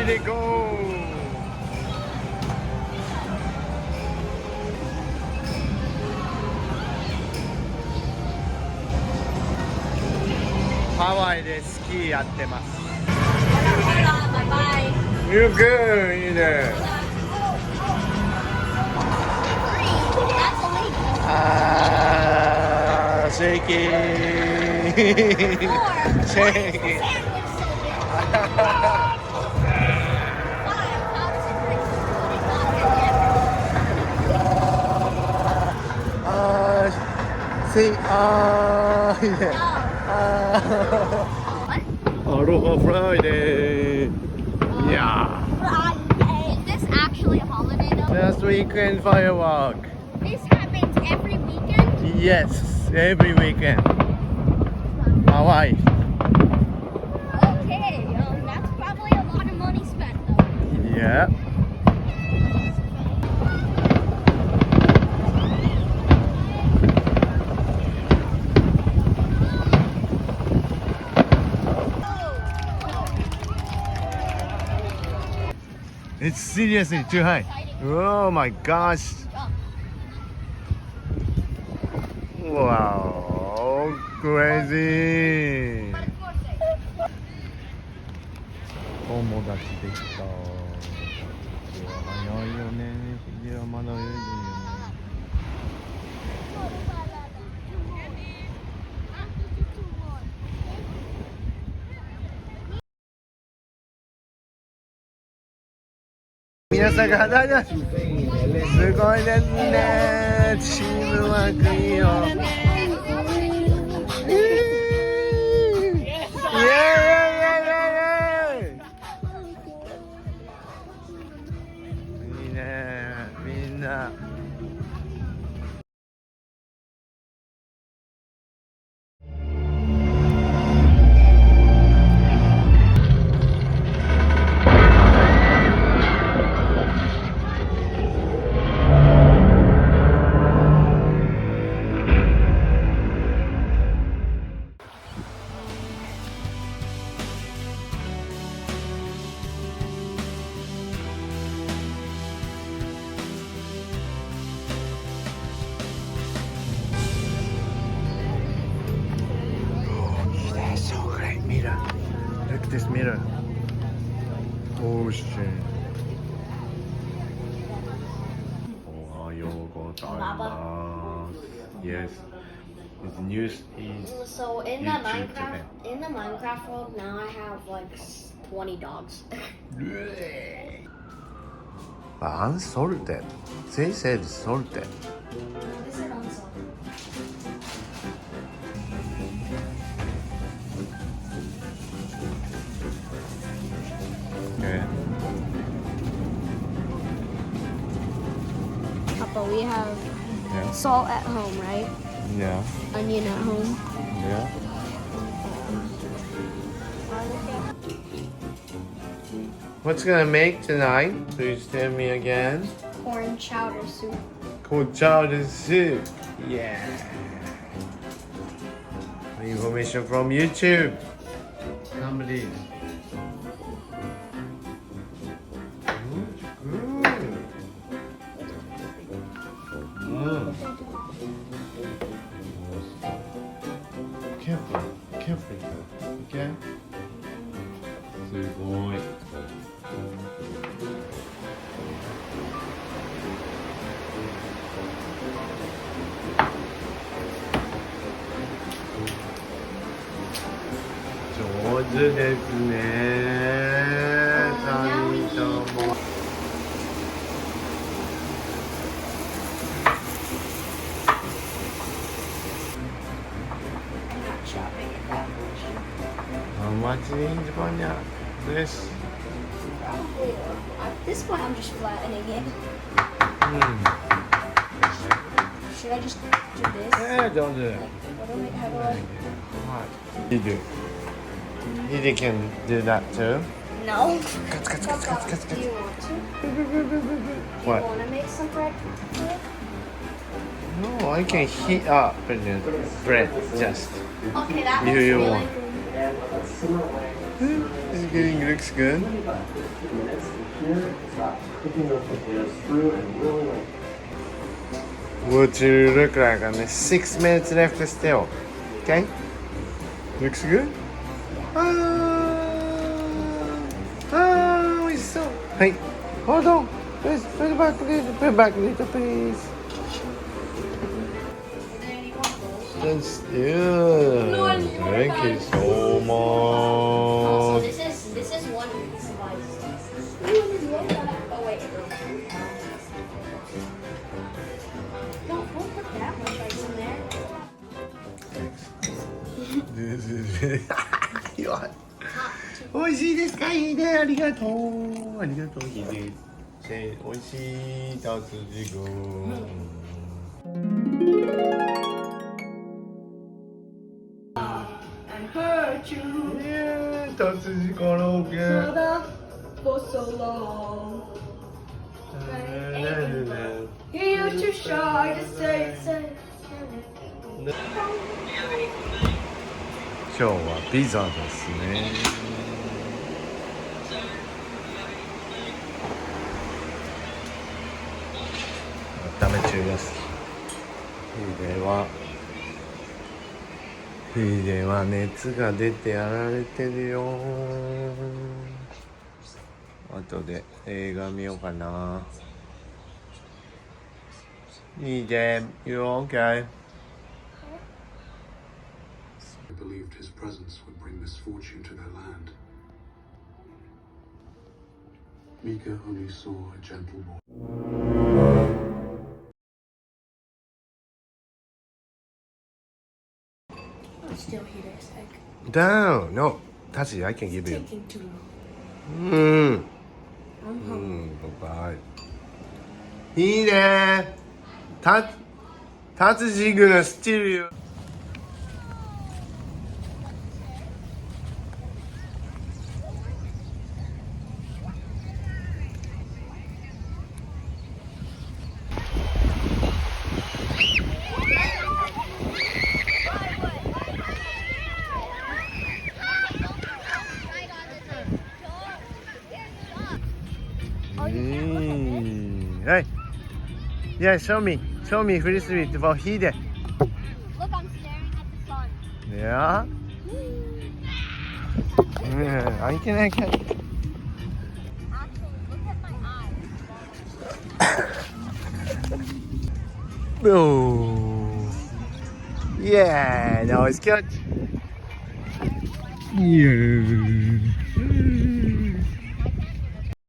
でゴー。ハワイでスキーやってます。ゆうくんいいね。あー、シェイキーシェイキーいいね。アロハフライデー。Yeah. Is this actually a holiday though? Last weekend firework. This happens every weekend? Yes, every weekend. Hawaii. Okay, that's probably a lot of money spent though. Yeah. It's seriously too high. Oh my gosh. Wow, crazy. 友達できた。早いよね。次はまだ泳いでるよね。皆さんが肌がすごいですね。チームワークいいよ。いいね、みんな。Mirror. Look at this mirror. Ocean. おはようございます。Yes. This news is So in the YouTube Minecraft world now I have like 20 dogs. Unsalted. They said salted. This is unsalted. Okay. Papa, we have Yeah. salt at home, right? Yeah. Onion at home. Yeah. What's gonna make tonight? Please tell me again. Corn chowder soup. Cold chowder soup. Yeah. Information from YouTube. Somebody. Careful, careful, okay? すごい。上手ですね。3人とも。How much is Vanya? This? Probably. At this point, I'm just flattening it. Should I just do this? Yeah, don't do it. How do I? You do. You can do that too. No. Cut. Do you want to? What? Do you want to make some bread? No, I can heat up bread just. Okay, that You looks really want. good. It's getting looks good. Would you look like on 6 minutes left still? Okay? Looks good? 美味しそう。はい。Hold on. Please, put it back, please. Put it back, little, please. That's good. Thank you so So much. this is one slice. Oh wait. Don't put that much rice in there. This is what? 美味しいですか？いいね。ありがとう。ありがとう。いいね。美味しい達治君。Hurt you. Yeah, 達治カラオケ。For so long. He used too shy to say. 今日はピザですね。温め中です。ヒデは熱が出てやられてるよ。後で映画見ようかな。ヒデ、You okay? I believed his presence would bring misfortune to their land. Mika only saw a gentle boy. Still heat his egg. Down. No, Tachi, I can give you. Taking too long. Bye. いいね。達治gonna steal you. Hey. Yeah, show me frisbee for Hide. Look, I'm staring at the sun. Yeah. I can. Actually, look at my eyes. Oh. Yeah, that was good. Yeah.